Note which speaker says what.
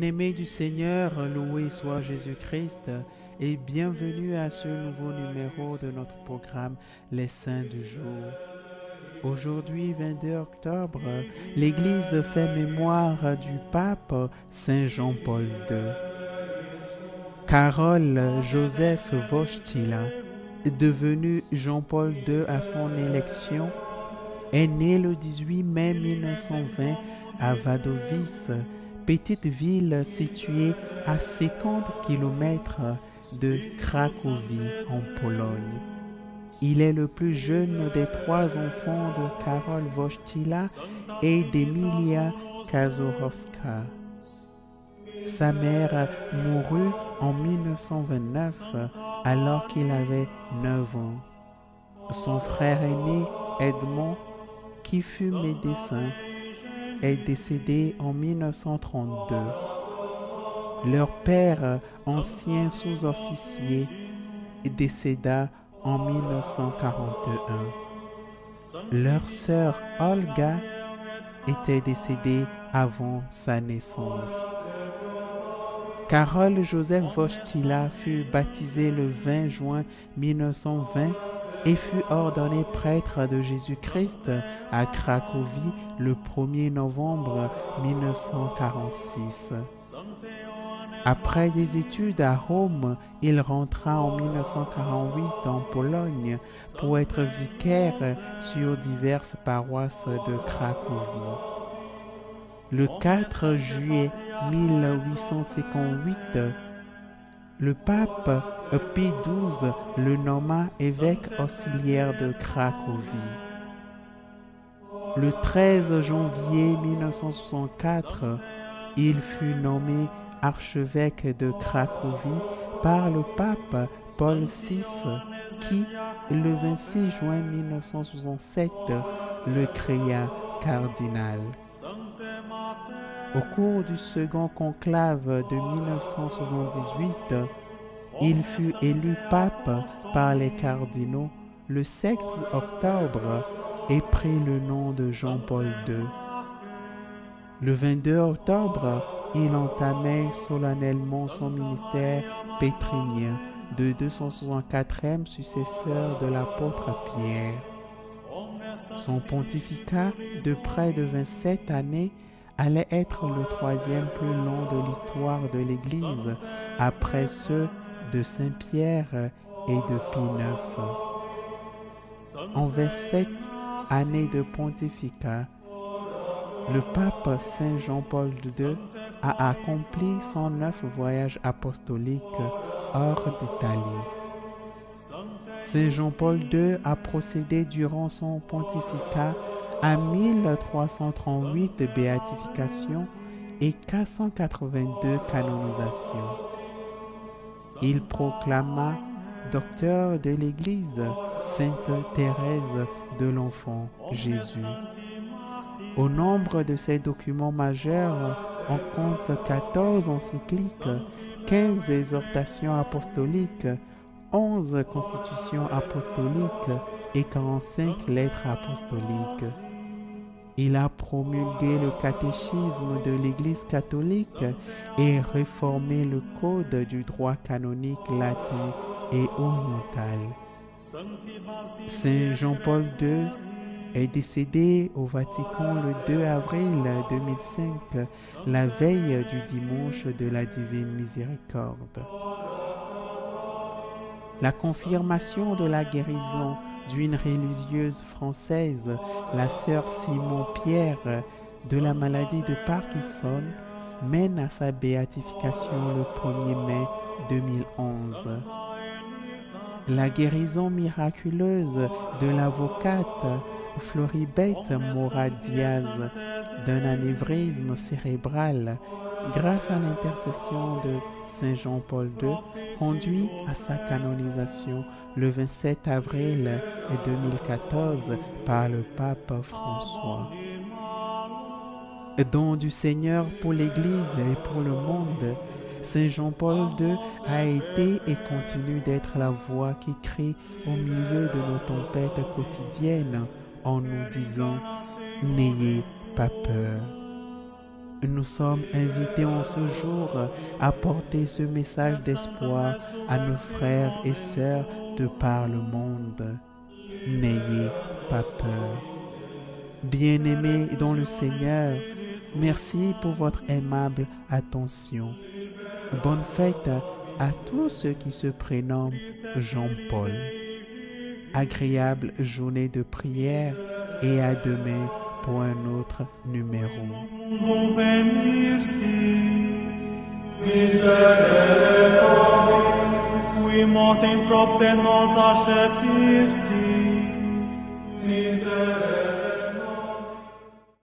Speaker 1: Bien-aimés du Seigneur, loué soit Jésus-Christ et bienvenue à ce nouveau numéro de notre programme Les Saints du Jour. Aujourd'hui, 22 octobre, l'Église fait mémoire du pape Saint Jean-Paul II. Karol Joseph Wojtyła, devenu Jean-Paul II à son élection, est né le 18 mai 1920 à Wadowice, petite ville située à 50 km de Cracovie en Pologne. Il est le plus jeune des trois enfants de Karol Wojtyła et d'Emilia Kazurowska. Sa mère mourut en 1929 alors qu'il avait 9 ans. Son frère aîné, Edmond, qui fut médecin, est décédé en 1932. Leur père, ancien sous-officier, décéda en 1941. Leur sœur Olga était décédée avant sa naissance. Karol Joseph Wojtyła fut baptisé le 20 juin 1920 et fut ordonné prêtre de Jésus-Christ à Cracovie le 1er novembre 1946. Après des études à Rome, il rentra en 1948 en Pologne pour être vicaire sur diverses paroisses de Cracovie. Le 4 juillet 1858, le pape Pie XII le nomma évêque auxiliaire de Cracovie. Le 13 janvier 1964, il fut nommé archevêque de Cracovie par le pape Paul VI qui, le 26 juin 1967, le créa cardinal. Au cours du second conclave de 1978, il fut élu pape par les cardinaux le 16 octobre et prit le nom de Jean-Paul II. Le 22 octobre, il entamait solennellement son ministère pétrinien de 264e successeur de l'apôtre Pierre. Son pontificat de près de 27 années allait être le troisième plus long de l'histoire de l'Église après ceux de Saint-Pierre et de Pie IX. En 27 années de pontificat, le pape Saint Jean-Paul II a accompli 109 voyages apostoliques hors d'Italie. Saint Jean-Paul II a procédé durant son pontificat à 1338 béatifications et 482 canonisations. Il proclama docteur de l'Église Sainte Thérèse de l'Enfant Jésus. Au nombre de ses documents majeurs, on compte 14 encycliques, 15 exhortations apostoliques, 11 constitutions apostoliques et 45 lettres apostoliques. Il a promulgué le catéchisme de l'Église catholique et réformé le code du droit canonique latin et oriental. Saint Jean-Paul II est décédé au Vatican le 2 avril 2005, la veille du dimanche de la Divine Miséricorde. La confirmation de la guérison d'une religieuse française, la sœur Simon-Pierre, de la maladie de Parkinson, mène à sa béatification le 1er mai 2011. La guérison miraculeuse de l'avocate Floribette Mora-Diaz d'un anévrisme cérébral grâce à l'intercession de Saint Jean-Paul II conduit à sa canonisation le 27 avril 2014 par le pape François. Don du Seigneur pour l'Église et pour le monde, Saint Jean-Paul II a été et continue d'être la voix qui crie au milieu de nos tempêtes quotidiennes en nous disant « N'ayez pas peur ». Nous sommes invités en ce jour à porter ce message d'espoir à nos frères et sœurs de par le monde. N'ayez pas peur. Bien-aimés dans le Seigneur, merci pour votre aimable attention. Bonne fête à tous ceux qui se prénomment Jean-Paul. Agréable journée de prière et à demain pour un autre numéro.
Speaker 2: Qui mortem propter nos accepisti,